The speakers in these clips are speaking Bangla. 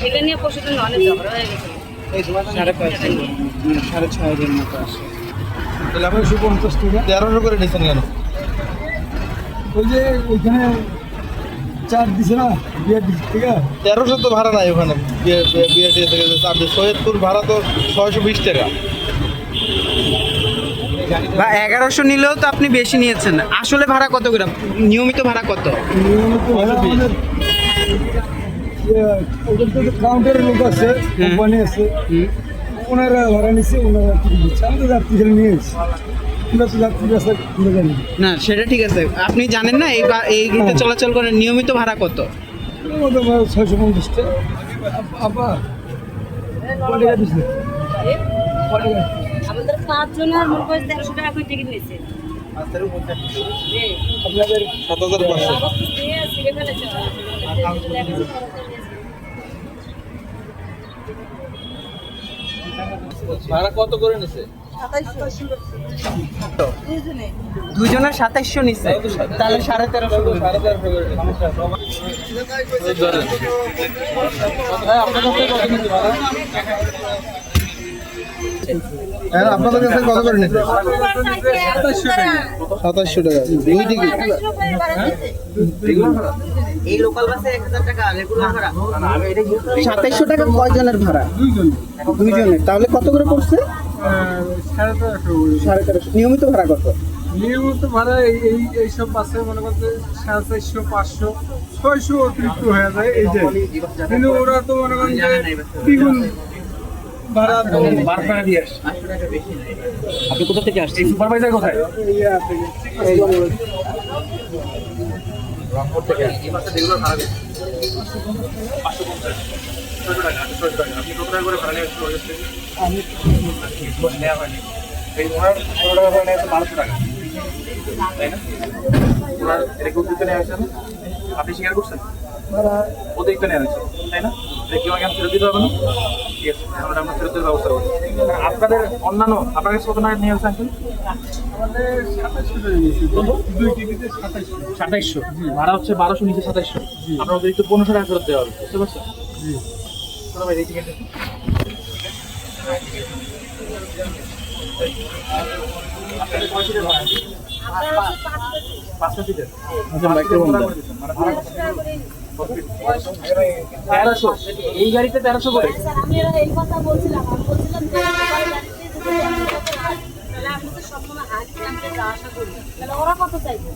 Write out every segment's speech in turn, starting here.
এটা নিয়ে পরশুদিন অনেক ঝগড়া হয়ে গেছে। 6,500 মতো আসে। তাহলে আপনি 50 টাকা 1300 করে নিয়েছেন কেন? ওই যে ওইখানে চার দিছে না, বিয়ার দিচ্ছে, ঠিক আছে? 1300 তো ভাড়া নাই ওখানে, বিয়ার দিয়ে থেকে সৈয়দপুর ভাড়া তো 620 টাকা বা 1100 নিলেও তো আপনি বেশি নিয়েছেন। আসলে ভাড়া কত করে? নিয়মিত ভাড়া কত? নিয়মিত ভাড়া আমাদের ওদের তো কাউন্টারের লোক আছে, কোম্পানি আছে, ওনারা ভাড়া নিচ্ছে, ওনারা দিচ্ছে। আমি তো যাত্রী নিয়ে এসেছি, আমরা তো যাত্রী রাস্তা ঘুরে জানি না, সেটা ঠিক আছে। আপনি জানেন না এই রুটে চলাচল করেন, নিয়মিত ভাড়া কত? 650 টাকা। আপা কত টাকা দিচ্ছে? আমাদের 5 জনের মনে করে 1300 টাকা করে টিকিট নিয়েছে। আপনাদের 7,500 ভাড়া কত করে নিছে? 2700 দুজনের 2700 নিচ্ছে, তাহলে 1350 করে। আপনাদের কাছে কত করে নিচ্ছে? 2700 টাকা দুই টিকিট। এই লোকাল বাসে 1000 টাকা রেগুলার ভাড়া। 2700 টাকা কয়জনের ভাড়া? দুইজনের। তাহলে কত করে পড়ছে? 1350। নিয়মিত ভাড়া কত? নিয়মিত ভাড়া এইসব বাসে মনে করতে 450, 500, 600 অতিরিক্ত হয়ে যায় এই যে। কিন্তু ওরা তো মনে করেন যে দ্বিগুণ ভাড়া দিয়ে আসে। আপনি কোথা থেকে আসছেন? সুপারভাইজার কোথায়? রংপুর থেকে এই মাসে যেগুলো ভাড়া দিচ্ছে 550, 600 টাকা, 800 টাকা। আপনি কত টাকা করে ভাড়া নিয়ে আসছেন? আমি নেওয়া হয়নি। এই ওনার 16 টাকা করে নিয়েছে 1200 টাকা, তাই না? ওনার এটা কি অতিরিক্ত নেওয়া হয়েছে না? আপনি স্বীকার করছেন অতিরিক্ত নেওয়া হয়েছে, তাই না? এটা কি আমাকে ফেরত দিতে হবে না? ঠিক আছে, আমরা ফেরত দেওয়ার ব্যবস্থা করবো। আপনাদের অন্যান্য আপনার কাছে কত টাকা নিয়ে আসছেন? আমাদের 2700 টাকা নিয়েছি, দুই টিকিটে 2700। ভাড়া হচ্ছে 1200, নিচে 2700। আপনার অতিরিক্ত 1500 টাকা ফেরত দেওয়া হবে, বুঝতে পারছেন? জি। চলো ভাই, এই টিকিট দেখুন। আপনাদের কয় সিটের ভাড়া? 5টা সিটের। আচ্ছা, মাইক্রো বন্ধ। মানে ভাড়া কত? 1300। এই গাড়িতে 1300 করে। আমি এই কথা বলছিলাম, আমি বলছিলাম যে তাহলে আমি তো সবসময় হাঁটি, আমি যা আশা করি, তাহলে ওরা কত চাইবে?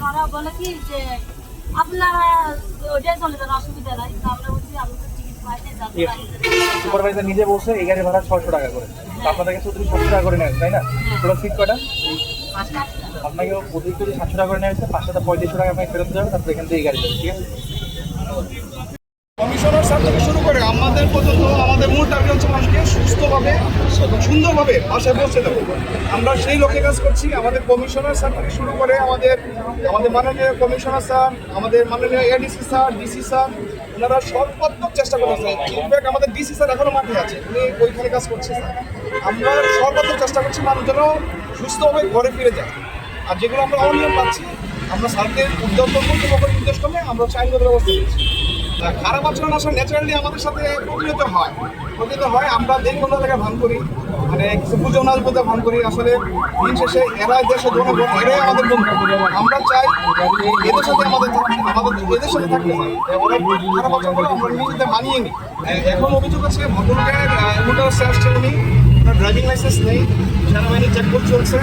ওরা বলে কি যে আপনারা ওইটাই চলে যান, অসুবিধা নাই। তো আমরা বলছি আমি তো টিকিট পাই না, যাবো। সুপারভাইজার নিজে বলছে এই গাড়ি ভাড়া 600 টাকা করে। তো আপনাদের কাছে অতিরিক্ত 700 টাকা করে নেন, তাই না? পুরো সিট কয়টা? আপনাকে অতিরিক্ত 700 টাকা করে নেওয়া হয়েছে, 535 টাকা আপনাকে ফেরত দেওয়া হবে। তারপরে এখান থেকে এই গাড়ি যাবে, ঠিক আছে? কমিশনার স্যার থেকে শুরু করে আমাদের পর্যন্ত আমাদের মূল টার্গেট হচ্ছে মানুষকে সুস্থভাবে এবং সুন্দরভাবে বাসায় পৌঁছে দেবো। আমরা সেই লক্ষ্যে কাজ করছি। আমাদের কমিশনার স্যার থেকে শুরু করে আমাদের মাননীয় কমিশনার স্যার, আমাদের মাননীয় এডিসি স্যার, ডিসি স্যার, ওনারা সর্বাত্মক চেষ্টা করতেছে। ইনফ্যাক্ট আমাদের ডিসি স্যার এখনও মাঠে আছে, উনি ওইখানে কাজ করছে। আমরা সর্বাত্মক চেষ্টা করছি মানুষ যেন সুস্থভাবে ঘরে ফিরে যায়। আর যেগুলো আমরা অনিয়ম পাচ্ছি, আমরা স্যারদের উদ্যোগ কর্তৃপক্ষের নির্দেশ ক্রমে আমরা আইনগত ব্যবস্থা নিচ্ছি। খারাপ আচরণ আসলে ন্যাচারালি আমাদের সাথে প্রতিনিয়ত হয়। আমরা দেখবন্ধ থেকে ভান করি, মানে কিছু পুজো নাচ বলতে ভান করি। আসলে দিন শেষে এরা দেশের জনগণ, এরাই আমাদের বন্ধু। আমরা চাই এদের সাথে আমাদের এদের সাথে থাকতে চাই। ওরা খারাপ আচরণ করে আমরা নিজেদের মানিয়ে নিই। এখন অভিযোগ আছে ভদ্রলোকের মোটর আসছে, উনি ওনার ড্রাইভিং লাইসেন্স নেই, সেনাবাহিনীর চেকপোস্ট চলছে,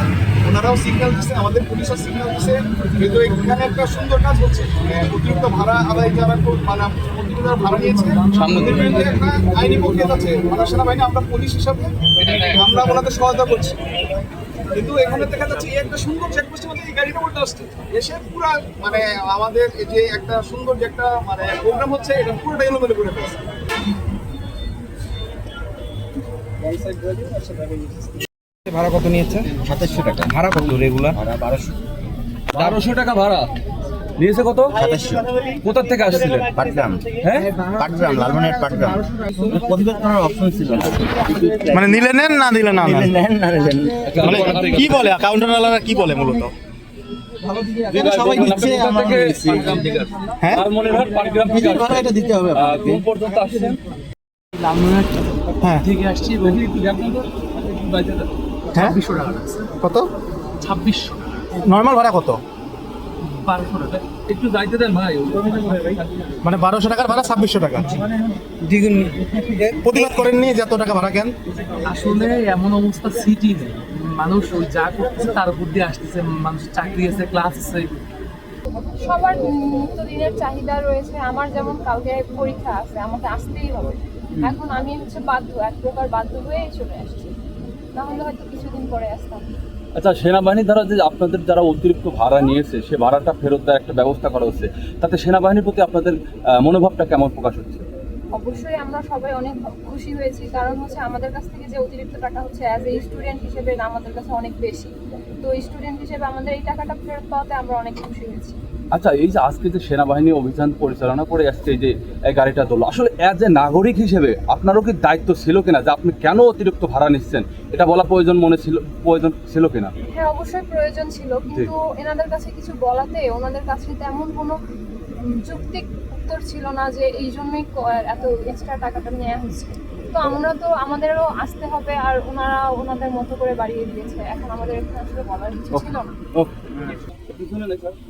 ওনারাও সিগন্যাল দিচ্ছে, আমাদের পুলিশও সিগন্যাল দিচ্ছে। কিন্তু এখানে একটা সুন্দর কাজ হচ্ছে, অতিরিক্ত ভাড়া আদায় যারা মানে অতিরিক্ত ভাড়া নিয়েছে ওদের বিরুদ্ধে একটা আইনি প্রক্রিয়া আছে। মানে সেনাবাহিনী, আমরা পুলিশ হিসাবে আমরা ওনাদের সহায়তা করছি। কিন্তু এখানে দেখা যাচ্ছে এই একটা সুন্দর চেকপোস্টের মধ্যে এই গাড়িটা উল্টে আসছে, এসে পুরো মানে আমাদের যে একটা সুন্দর যে একটা মানে প্রোগ্রাম হচ্ছে, এটা পুরোটা এলোমেলো করে ফেলছে। ভাড়া কত নিয়েছে? 2700 টাকা। ভাড়া কত রেগুলার? ভাড়া 1200 টাকা ভাড়া। নিয়েছে কত? কোথা থেকে আসছিলেন? পাটগ্রাম, হ্যাঁ, পাটগ্রাম, লালমনিরহাট পাটগ্রাম। প্রতিবাদ করার অপশন ছিল না। মানে নিলে নেন, না দিলে না নেন। নেন না নেন। মানে কি বলে কাউন্টারওয়ালারা কি বলে মূলত? সবাই নিচ্ছে, কোথা আমার থেকে? নিচ্ছি। পাটগ্রাম থেকে আসছেন। হ্যাঁ? লালমনিরহাট পাটগ্রাম থেকে ভাড়া আসছেন। এটা দিতে হবে আপনাকে। কোন পর্যন্ত আসছেন? হ্যাঁ থেকে আসছি এবং হ্যাঁ 2600 টাকা। কত? 2600 নর্মাল ভাড়া কত? 1200 টাকা। একটু যাইতে দেন ভাই। মানে 1200 টাকার ভাড়া 2600 টাকা। দ্বিগুণ। প্রতিবাদ করেননি যে এত টাকা ভাড়া কেন? আসলে এমন অবস্থা সিটি নেই, মানুষ ওই যা করতেছে তার উপর দিয়ে আসতেছে, মানুষের চাকরি আছে, ক্লাস আছে। সবার নিত্যদিনের চাহিদা রয়েছে। আমার যেমন কালকে পরীক্ষা আছে, আমাকে আসতেই হবে। এখন আমি বাধ্য, এক প্রকার বাধ্য হয়েই চলে আসছি, না হলে হয়তো কিছুদিন পরে আসতাম। আচ্ছা, সেনাবাহিনীর দ্বারা যে আপনাদের যারা অতিরিক্ত ভাড়া নিয়েছে সে ভাড়াটা ফেরত দেওয়ার একটা ব্যবস্থা করা হচ্ছে, তাতে সেনাবাহিনীর প্রতি আপনাদের মনোভাবটা কেমন প্রকাশ হচ্ছে? অবশ্যই আমরা সবাই অনেক খুশি হয়েছি, কারণ আমাদের কাছ থেকে যে অতিরিক্ত টাকা অ্যাজ এ স্টুডেন্ট হিসেবে আমাদের কাছে অনেক বেশি। তো স্টুডেন্ট হিসেবে আমাদের এই টাকাটা ফেরত পাওয়াতে আমরা অনেক খুশি হয়েছি। আচ্ছা, এই যে আজকে যে সেনাবাহিনী অভিযান পরিচালনা করে আসছে, এই যে এই গাড়িটা ধরলো, আসলে অ্যাজ এ নাগরিক হিসেবে আপনারও কি দায়িত্ব ছিল কিনা যে আপনি কেন অতিরিক্ত ভাড়া নিচ্ছেন, এটা বলা প্রয়োজন ছিল কিনা? হ্যাঁ, অবশ্যই প্রয়োজন ছিল, কিন্তু এনাদের কাছে কিছু বলাতে ওনাদের কাছে তেমন কোনো যৌক্তিক উত্তর ছিল না যে এই জন্যই এত এক্সট্রা টাকাটা নেওয়া হচ্ছে। তো আমরা তো আমাদেরও আসতে হবে, আর ওনারা ওনাদের মতো করে বাড়িয়ে দিয়েছে। এখন আমাদের এখানে আসলে বলার কিছু ছিল না।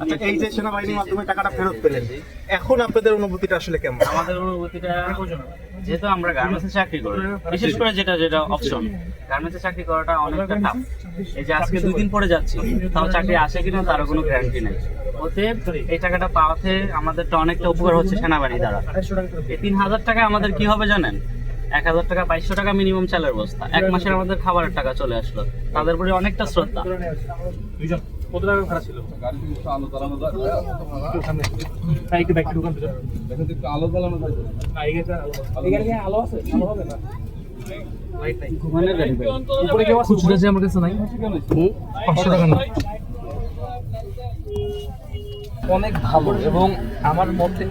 আচ্ছা, এই যে সেনাবাহিনীর মাধ্যমে টাকাটা ফেরত পেলেন, এখন আপনাদের অনুভূতিটা আসলে কেমন? আমাদের অনুভূতিটা, যেহেতু আমরা গার্মেন্টসে চাকরি করি, বিশেষ করে যেটা অপশন, গার্মেন্টসে চাকরি করাটা অনেকটা টাফ। এই যে আজকে 2 দিন পরে যাচ্ছি, তাও চাকরি আসে কিনা তারও কোনো গ্যারান্টি নেই। অতএব এই টাকাটা পাওয়াতে আমাদেরটা অনেকটা উপকার হচ্ছে সেনাবাহিনী দ্বারা। এই 3000 টাকা আমাদের কি হবে জানেন? 1000 টাকা, 2200 টাকা মিনিমাম চালের বস্তা, 1 মাসের আমাদের খাবারের টাকা চলে আসলো। তাদের প্রতি অনেকটা শ্রদ্ধা। কত টাকা ভাড়া ছিল? গাড়ি থেকে একটু আলো জ্বালানো যায়, একটু ব্যাক ঢুকান তো। দেখেন একটু আলো জ্বালানো যায়। না, এখানে কি আলো আছে? আলো হবে না। ঘুমানোর গাড়ি ভাই। উপরে কেউ আছে? খুচরা যে আমার কাছে নাই। 500 টাকা না। অনেক ভালো, এবং আমার মতে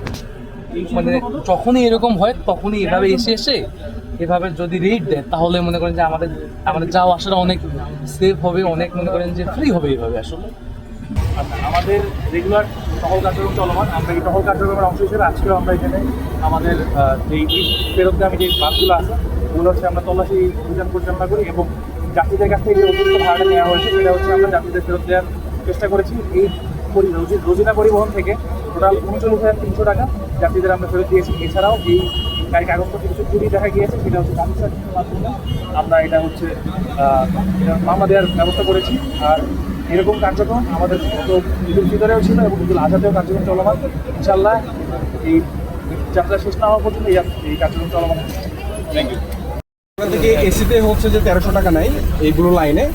মানে যখনই এরকম হয় তখনই এভাবে এসে এভাবে যদি রেট দেয়, তাহলে মনে করেন যে আমাদের যাওয়া আসাটা অনেক সেফ হবে, অনেক মনে করেন যে ফ্রি হবে এইভাবে আসলে। আমাদের রেগুলার টহল কার্যক্রম চলমান। আমরা এই টহল কার্যক্রমের অংশ হিসেবে আজকেও আমরা এখানে আমাদের যেই ফেরতগামী যে বাসগুলো আছে ওগুলো আমরা তল্লাশি অভিযান পরিচালনা করি, এবং যাত্রীদের কাছ থেকে যে অতিরিক্ত ভাড়াটা নেওয়া হয়েছে সেটা আমরা যাত্রীদের ফেরত দেওয়ার চেষ্টা করেছি। এই রোজিনা পরিবহন থেকে টোটাল 39,300 টাকা যাত্রীদের আমরা ফেরত দিয়েছি। এছাড়াও এই গাড়ি কাগজপত্র কিছু চুরি দেখা গিয়েছে, সেটা কামিশনের মাধ্যমে আমরা এটা মামলা দেওয়ার ব্যবস্থা করেছি। আর এরকম কার্যক্রম আমাদের ঈদুল ফিতরেও ছিল এবং ঈদুল আজহাতেও কার্যক্রম চলমান। ইনশাল্লাহ এই যাত্রা শেষ না হওয়া পর্যন্ত এই কার্যক্রম চলমান। Thank you. ওখান থেকে এসিতে হচ্ছে যে 1300 টাকা নেয় এইগুলো লাইনে,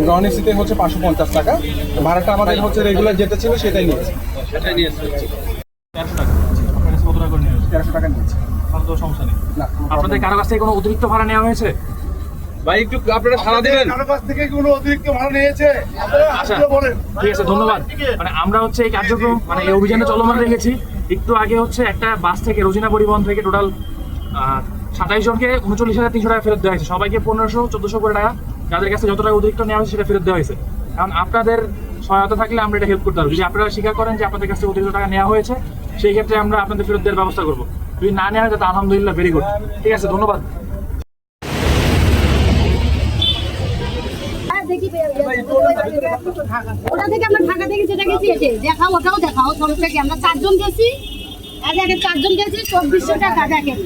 নন এসিতে হচ্ছে 550 টাকা। ভাড়াটা আমাদের হচ্ছে রেগুলার যেটা ছিল সেটাই নিয়েছে। 1300 টাকা। আপনার কাছে কত টাকা করে নিয়েছে? 1300 টাকা নিয়েছে। তাহলে তো সমস্যা নেই। না, আপনাদের কারো কাছ থেকে কোনো অতিরিক্ত ভাড়া নেওয়া হয়েছে? ভাই একটু আপনারা সাড়া দিবেন। কারো কাছ থেকে কোনো অতিরিক্ত ভাড়া নিয়েছে? আচ্ছা, ঠিক আছে, ধন্যবাদ। মানে আমরা এই কার্যক্রম এই অভিযানে চলমান রেখেছি। একটু আগে একটা বাস থেকে, রোজিনা পরিবহন থেকে টোটাল 27 জনকে 39,300 টাকা ফেরত দেওয়া হয়েছে। সবাইকে 1500-1400 করে টাকা, যাদের কাছে যত টাকা অতিরিক্ত নেওয়া হয়েছে সেটা ফেরত দেওয়া হয়েছে। কারণ আপনাদের সহায়তা থাকলে আমরা এটা হেল্প করতে পারবো। যদি আপনারা স্বীকার করেন যে আপনাদের কাছে অতিরিক্ত টাকা নেওয়া হয়েছে, সেই ক্ষেত্রে আমরা আপনাদের ফেরত দেওয়ার ব্যবস্থা করবো। যদি না নেওয়া হয় তাহলে আলহামদুলিল্লাহ, ভেরি গুড। ঠিক আছে, ধন্যবাদ। ওটা থেকে আমরা ঢাকা থেকে যেটা গেছি, এসে দেখাও, ওটাও দেখাও। সমস্যা কি? আমরা 4 জন গেছি, আগে 4 জন গেছি, 2400 টাকা। দেখেন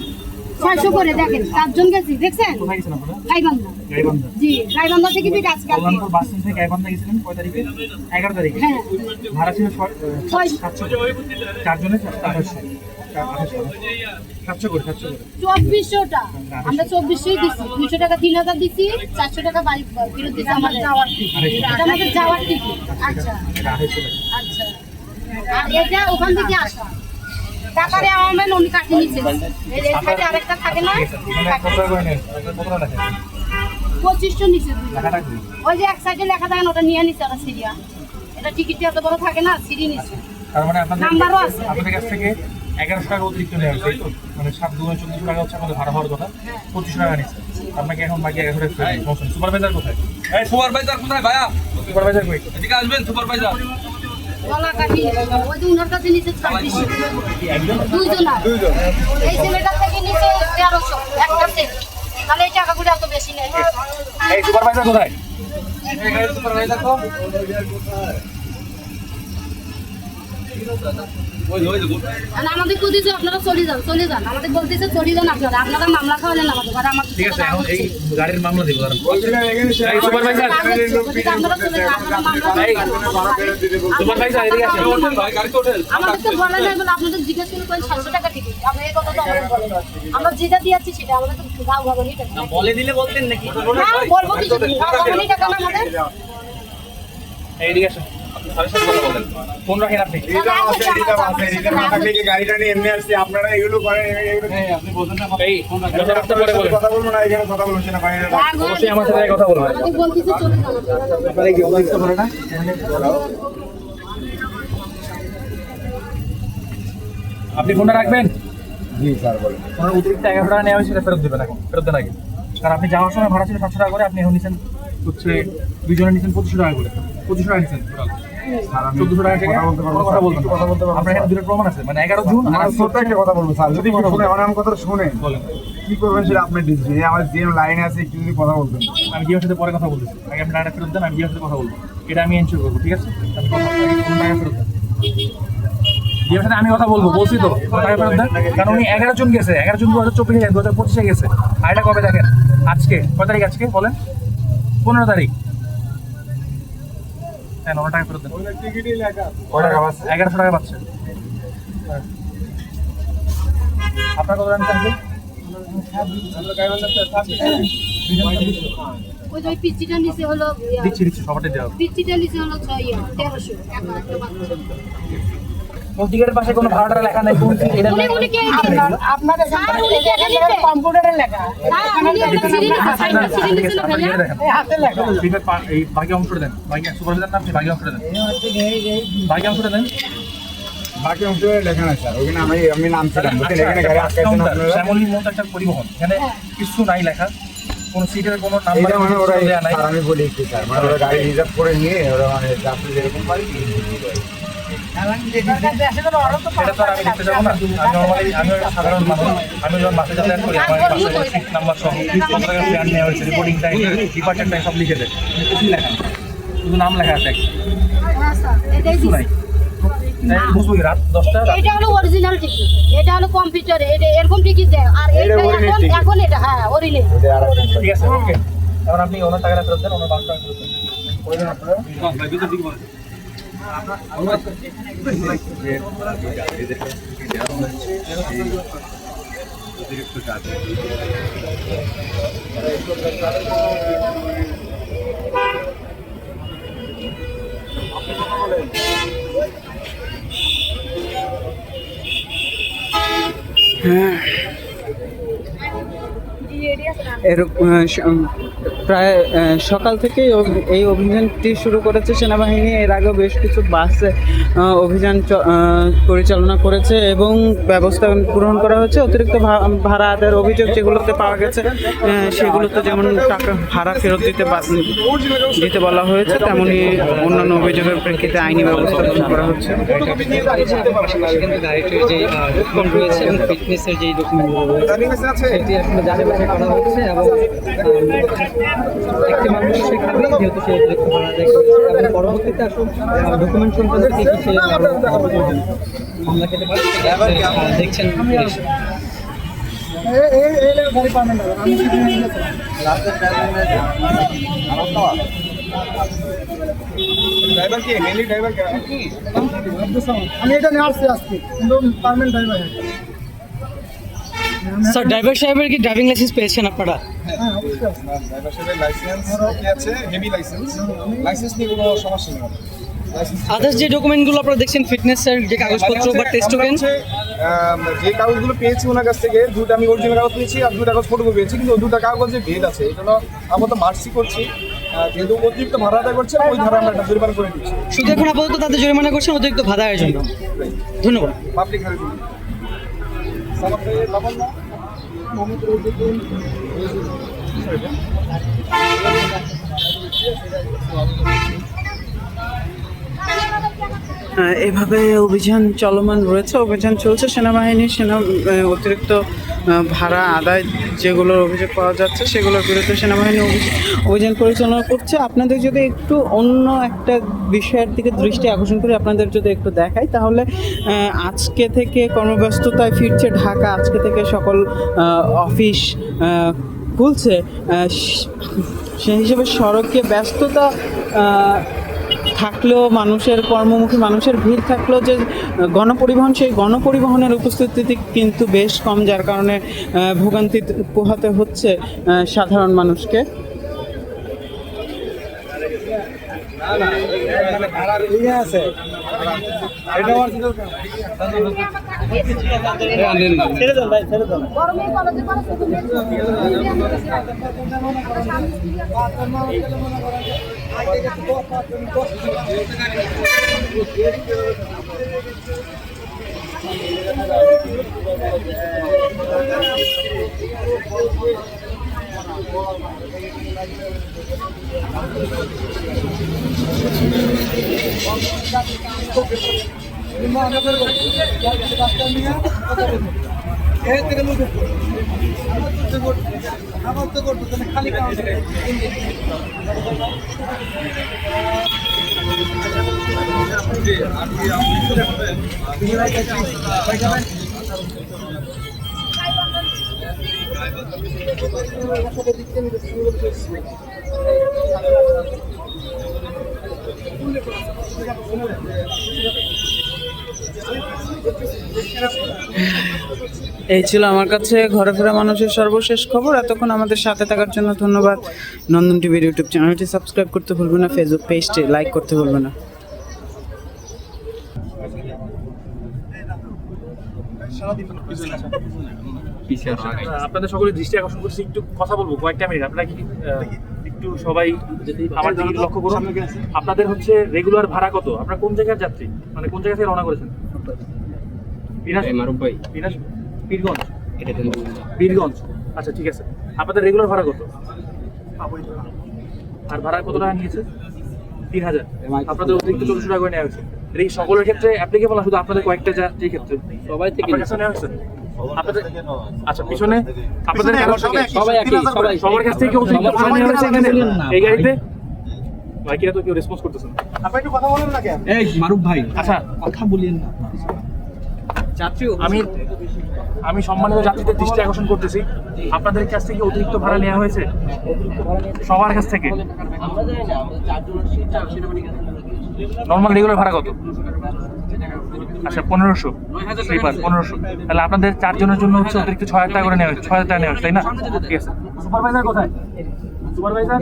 600 করে, দেখেন 4 জন গেছি, দেখছেন? কোথায় গেছেন আপনারা? গাইবান্ধা। গাইবান্ধা। জি, গাইবান্ধা থেকে বিট আজকে। কল্যাণপুর বাস স্ট্যান্ড থেকে গাইবান্ধা গেছিলেন কয় তারিখে? 11 তারিখে। হ্যাঁ, ভাড়া ছিল 600 4 জনের 2800 700 করে 2400 টা আমরা 2400ই দিছি। 200 টাকা 3000 দিছি, 400 টাকা বাড়ি ফেরত দিছি আমাদের যাওয়ার টিকিট। এটা আমাদের যাওয়ার টিকিট। আচ্ছা আচ্ছা, আর এটা ওখান থেকে আসা টাকারে আমার উনি কাটে নিচ্ছে। এই সাইডে আরেকটা থাকে না, 2500 নিচে। ওই যে এক সাইডে লেখা থাকে না, ওটা নিয়ে নিচ্ছে ওরা সিরিয়া। এটা টিকিটটা এত বড় থাকে না, সিরি নিচ্ছে। তার মানে আপনাদের নাম্বারও আছে। আপনাদের কাছ থেকে 1100 টাকা অতিরিক্ত নেওয়া হয়েছে, তাই তো? মানে 7-2-1400 টাকা হচ্ছে আমাদের ভাড়া হওয়ার কথা, 2500 টাকা নিচ্ছে। আপনাকে এখন বাকি 1100 টাকা ফেরত দিতে হবে। সুপারভাইজার কোথায়? এই সুপারভাইজার কোথায় ভাইয়া? সুপারভাইজার কই? এদিকে আসবেন সুপারভাইজার। গলাকাটি ওই যে উনার কাছে নিচে 2600 দুইজন এই ছেলেটার থেকে নিচে 1300 একটা সেট, তাহলে এই টাকাগুলো এত বেশি নেই। এই সুপারভাইজার কোথায়? সুপারভাইজার তো ওই আর আমাদের বলতেছে আপনারা চলে যান আমাদের বলতেছে চলে যান, আপনারা মামলা খাওয়ালেন আমাদের আর আমাদের ঠিক আছে, এখন এই গাড়ির মামলা দিব দাঁড়ান। এই সুপারভাইজার, আপনারা চলে যান, আপনারা মামলা এই সুপারভাইজার এদিকে আসেন। ভাই গাড়ি তো ওঠেন। আমাদের তো বলা যায় বলে আপনাদের জিজ্ঞেস করে 700 টাকা টিকিট, আমরা এই কথা তো আমাদের বলে না। আমরা যেটা দিয়েছি সেটা আমাদের তো গাও গাবনি টাকা বলে দিলে বলতেন নাকি? হ্যাঁ বলবো কিছু গাও গাবনি টাকা না আমাদের। এইদিকে আসেন, স্যারের সাথে কথা বলেন। ফোন রাখেন আপনি। গাড়িটা নিয়ে এমনি আসছি, আপনারা এগুলো করেন, এই কথাবার্তা পরে বলেন। কথা বলবো না, এখানে কথা বলছি না ভাই। অবশ্যই আমার সাথে কথা বলবেন। আমাদের বলতেছে চলে যান। আপনি ফোনটা রাখবেন। জি স্যার বলেন। ওনার অতিরিক্ত 1100 টাকা নেওয়া হয়েছে, সেটা ফেরত দেবেন এখন, ফেরত দেন আগে। কারণ আপনি যাওয়ার সময় ভাড়া ছিল 700 টাকা করে, আপনি এখন নিচ্ছেন হচ্ছে দুজনে নিচ্ছেন 2500 টাকা করে, 2500 টাকা নিচ্ছেন টোটাল। 1400 টাকা থেকে কথা বলবেন, আপনার এখানে দুটো প্রমাণ আছে, মানে 11 জুন আর ছোট্ট একটা কথা বলবো স্যার, যদি শুনে আমার কথাটা শুনে বলেন। কি করবেন সেটা আপনার ডিসিশন। আমার যে লাইনে আছে একটু যদি কথা বলতেন। আমি জিওর সাথে পরে কথা বলতেছি, আগে আপনি টাকা ফেরত দেন, আমি জিওর সাথে কথা বলবো, এটা আমি এনশিওর করবো, ঠিক আছে? আপনি টাকা ফেরত দেন, জিওর সাথে আমি কথা বলবো, বলছি তো টাকা ফেরত দেন। কারণ উনি 11 জন গেছে, 11 জন 2024 2025 গেছে, আর এটা কবে দেখেন? আজকে কয় তারিখ? আজকে বলেন 15 তারিখ। হ্যাঁ, 9 টাকা ফেরত দেন। 1100 টাকা পাচ্ছে। আপনার কত রান চাইছে? ওই যে পিচিটা নিচে হলো দিচ্ছি সবারটাই দেওয়া হবে। পিচিটা নিচে হলো 1300 টাকা একটা বাচ্চা। কোন টিকেটের পাশে কোনো ভাড়াটা লেখা নাই, কোন এটা উনি কে আপনাদের কম্পিউটারে লেখা এই বাকি অংশটা দেন, বাকি সুপারভাইজার নাম কি? বাকি অংশটা দেন, বাকি অংশটা দেন। বাকি অংশ লেখা নাই স্যার, ওখানে আমি নাম ছিলাম, এখানে গাড়ি আটকাইছেন আপনারা। শ্যামলী মত একটা পরিবহন, এখানে কিছু নাই লেখা, কোনো সিটের কোনো এইটা নাম্বার মানে ওরা দেওয়া নাই। স্যার আমি বলি একটু স্যার, মানে ওরা গাড়ি রিজার্ভ করে নিয়ে ওরা মানে যাত্রী যেরকম পারি সেটা তো আর আমি দেখতে যাবো না। আমি সাধারণ মানুষ, আমি যখন বাসে যাতায়াত করি, আমার বাসে সিট নাম্বার সহ কত টাকা ফেয়ার নেওয়া হয়েছে, রিপোর্টিং টাইম, ডিপার্চার টাইম সব লিখে দেয়, কিছুই লেখা নেই, শুধু নাম লেখা আছে, হ্যাঁ স্যার এটাই কিছু নাই। বুঝবো কি রাত 10টা? এটা হলো অরিজিনাল টিকিট, এটা হলো কম্পিউটারে, এটা এরকম টিকিট দেয়, আর এটা এখন এটা হ্যাঁ অরিজিনাল। ঠিক আছে, ওকে। এখন আপনি ওনার টাকাটা ফেরত দেন, ওনার 500 টাকা ফেরত দেন। প্রায় সকাল থেকেই এই অভিযানটি শুরু করেছে সেনাবাহিনী। এর আগেও বেশ কিছু বাসে অভিযান পরিচালনা করেছে এবং ব্যবস্থা গ্রহণ করা হয়েছে। অতিরিক্ত ভাড়া আদায়ের অভিযোগ যেগুলোতে পাওয়া গেছে সেগুলোতে যেমন টাকা ভাড়া ফেরত দিতে বলা হয়েছে, তেমনি অন্যান্য অভিযোগের প্রেক্ষিতে আইনি ব্যবস্থা গ্রহণ করা হচ্ছে। গাড়িটির যে ডকুমেন্ট রয়েছে এবং ফিটনেসের যে ডকুমেন্টগুলো রয়েছে সেটি আসলে যাচাই করা হচ্ছে এবং একটি মানুষ সেখানে যেহেতু সে অতিরিক্ত ভাড়া আদায় করেছে এবং পরবর্তীতে আসলে ডকুমেন্ট সংক্রান্ত কি কি সে মামলা খেতে পারে দেখছেন পুলিশ। ড্রাইভার কি মেনলি ড্রাইভার কে? আমি এটা নিয়ে আসছি আজকে, কিন্তু পার্মানেন্ট ড্রাইভার। স্যার ড্রাইভার সাহেবের কি ড্রাইভিং লাইসেন্স পেয়েছেন আপনারা? হ্যাঁ অবশ্যই আছে। ড্রাইভার সাহেবের লাইসেন্স কি আছে? হেভি লাইসেন্স নিয়ে কোনো সমস্যা নেই। আদার্স যে ডকুমেন্টগুলো আপনারা দেখছেন ফিটনেসের যে কাগজপত্র বা টেস্ট টোকেন, যে কাগজগুলো পেয়েছি ওনার কাছ থেকে, দুটো আমি অরিজিনাল কাগজ পেয়েছি আর দুটো কাগজ ফটোকপি পেয়েছি, কিন্তু দুটো কাগজে ভেদ আছে। এই জন্য আমরা তো মার্সি করছি, যেহেতু অতিরিক্ত ভাড়া আদায় করছে ওই ধারা আমরা একটা জরিমানা করে দিচ্ছি শুধু এখন আপাতত তাদের জরিমানা করছেন অতিরিক্ত ভাড়ার জন্য। ধন্যবাদ। পাবলিক হারে এভাবে অভিযান চলমান রয়েছে, অভিযান চলছে। সেনাবাহিনীর অতিরিক্ত ভাড়া আদায় যেগুলোর অভিযোগ পাওয়া যাচ্ছে সেগুলোর বিরুদ্ধে সেনাবাহিনী অভিযান পরিচালনা করছে। আপনাদের যদি একটু অন্য একটা বিষয়ের দিকে দৃষ্টি আকর্ষণ করে আপনাদের যদি একটু দেখাই, তাহলে আজকে থেকে কর্মব্যস্ততায় ফিরছে ঢাকা। আজকে থেকে সকল অফিস খুলছে, সেই হিসেবে সড়কে ব্যস্ততা থাকলেও মানুষের কর্মমুখী মানুষের ভিড় থাকলেও যে গণপরিবহন, সেই গণপরিবহনের উপস্থিতি কিন্তু বেশ কম, যার কারণে ভোগান্তি পোহাতে হচ্ছে সাধারণ মানুষকে। গরমে কলেজে পড়া শুধু এই ছিল আমার কাছে ঘরে ফেরা মানুষের সর্বশেষ খবর। এতক্ষণ আমাদের সাথে থাকার জন্য ধন্যবাদ। নন্দন টিভির ইউটিউব চ্যানেলটি সাবস্ক্রাইব করতে ভুলবেন না, ফেসবুক পেজটি লাইক করতে ভুলবেন না। আপনাদের সকলের দৃষ্টি আকর্ষণ করছি, একটু কথা বলবো কয়েকটা মিনিট। আপনারা কি একটু সবাই আমার দিকে লক্ষ্য করুন। আপনাদের হচ্ছে রেগুলার ভাড়া কত? আপনারা কোন জায়গার যাত্রী, মানে কোন জায়গা থেকে রওনা করেছেন? বীরগঞ্জ। আচ্ছা ঠিক আছে, আপনাদের রেগুলার ভাড়া কত? আর ভাড়া কত টাকা নিয়েছে? 3000। আপনাদের অতিরিক্ত 400 টাকা করে নেওয়া হয়েছে। এই সকলের ক্ষেত্রে অ্যাপ্লিকেবল না, শুধু আপনাদের কয়েকটা যাত্রীর ক্ষেত্রে? সবাই থেকে নেওয়া হয়েছে আপনাদের? আচ্ছা, পিছনে আপনাদের সবার কাছ থেকে অতিরিক্ত ভাড়া নেওয়া হয়েছে এখানে এই গাড়িতে? বাইকিরা তো কেউ রেসপন্স করতেছেন। আপনি একটু কথা বলেন না কেন? এই মারুফ ভাই, আচ্ছা কথা বলিয়েন না। আমি সম্মানিত যাত্রীদের দৃষ্টি আকর্ষণ করতেছি, আপনাদের কাছ থেকে অতিরিক্ত ভাড়া নেওয়া হয়েছে সবার কাছ থেকে। নর্মাল রেগুলার ভাড়া কত? আচ্ছা 1500 স্লিপার 1500। তাহলে আপনাদের 4 জনের জন্য হচ্ছে অতিরিক্ত 6000 টাকা করে নেওয়া হয়েছে, 6000 টাকা নেওয়া হয়েছে, তাই না? ঠিক আছে। সুপারভাইজার কোথায়? সুপারভাইজার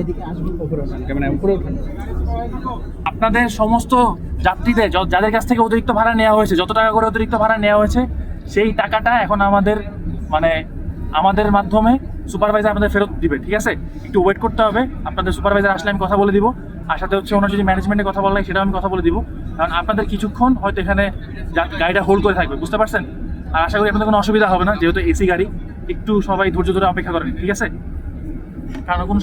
আপনাদের সমস্ত যাত্রীদের যাদের কাছ থেকে অতিরিক্ত ভাড়া নেওয়া হয়েছে, যত টাকা করে অতিরিক্ত ভাড়া নেওয়া হয়েছে, সেই টাকাটা এখন আমাদের মাধ্যমে সুপারভাইজার আমাদের ফেরত দিবে। ঠিক আছে, একটু ওয়েট করতে হবে। আপনাদের সুপারভাইজার আসলে আমি কথা বলে দিব। আর সাথে হচ্ছে ওনার যদি ম্যানেজমেন্টে কথা বলা হয় সেটাও আমি কথা বলে দিব, কারণ আপনাদের কিছুক্ষণ হয়তো এখানে গাড়িটা হোল্ড করে থাকবে, বুঝতে পারছেন? আর আশা করি আপনাদের কোনো অসুবিধা হবে না, যেহেতু এসি গাড়ি। একটু সবাই ধৈর্য ধরে অপেক্ষা করেন, ঠিক আছে? কারণ কোনো